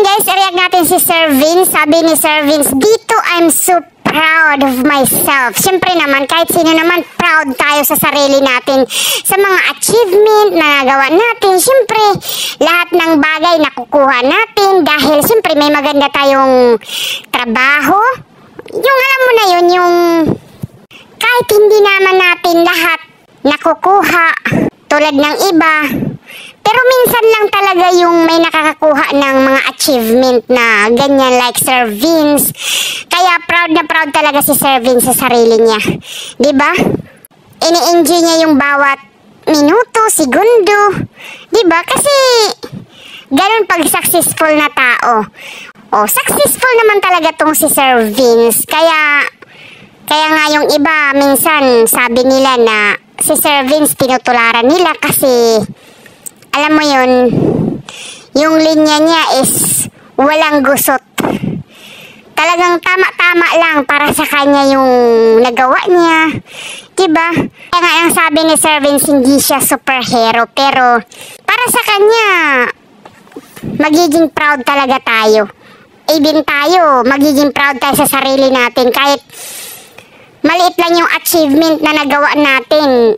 ngayon guys, i-react natin si Sir Vince. Sabi ni Sir Vince, dito I'm so proud of myself. Siyempre naman, kahit sino naman, proud tayo sa sarili natin. Sa mga achievement na nagawa natin. Siyempre, lahat ng bagay nakukuha natin dahil siyempre may maganda tayong trabaho. Yung alam mo na yun, yung kahit hindi naman natin lahat nakukuha tulad ng iba. Pero minsan lang talaga yung may nakakakuha ng mga achievement na ganyan like Sir Vince. Kaya proud na proud talaga si Sir Vince sa sarili niya. Diba? Ini-enjoy niya yung bawat minuto, segundo. Diba? Kasi ganun pag successful na tao. Oh, successful naman talaga tong si Sir Vince. Kaya nga yung iba minsan sabi nila na si Sir Vince tinutularan nila kasi alam mo yun, yung linya niya is walang gusot. Talagang tama-tama lang para sa kanya yung nagawa niya. Diba? Kaya nga ang sabi ni Sir Vince, hindi siya superhero. Pero para sa kanya, magiging proud talaga tayo. Even tayo, magiging proud tayo sa sarili natin. Kahit maliit lang yung achievement na nagawa natin,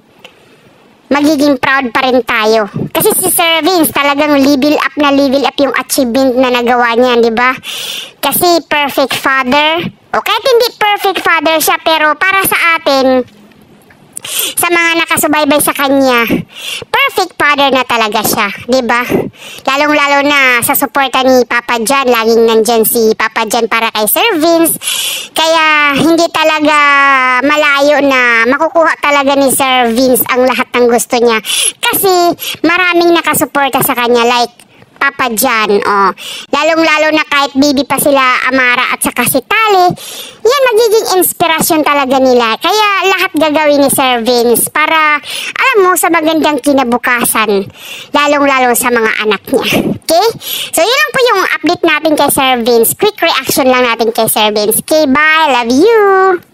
magiging proud pa rin tayo. Kasi si Sir Vince talagang level up yung achievement na nagawa niya, di ba? Kasi perfect father. O kahit hindi perfect father siya, pero para sa atin, sa mga nakasubaybay sa kanya, perfect father na talaga siya, di ba? Lalong-lalo na sa suporta ni Papa John, laging nandyan si Papa John para kay Sir Vince. Kaya hindi talaga malayo na makukuha talaga ni Sir Vince ang lahat ng gusto niya. Kasi maraming nakasuporta sa kanya like Papa John, oh. Lalong-lalo na kahit baby pa sila Amara at saka si Tali, yan magiging inspirasyon talaga nila. Kaya lahat gagawin ni Sir Vince para, alam mo, sa magandang kinabukasan. Lalong-lalo sa mga anak niya. Okay? So, yun lang po yung update natin kay Sir Vince. Quick reaction lang natin kay Sir Vince. Okay, bye. Love you.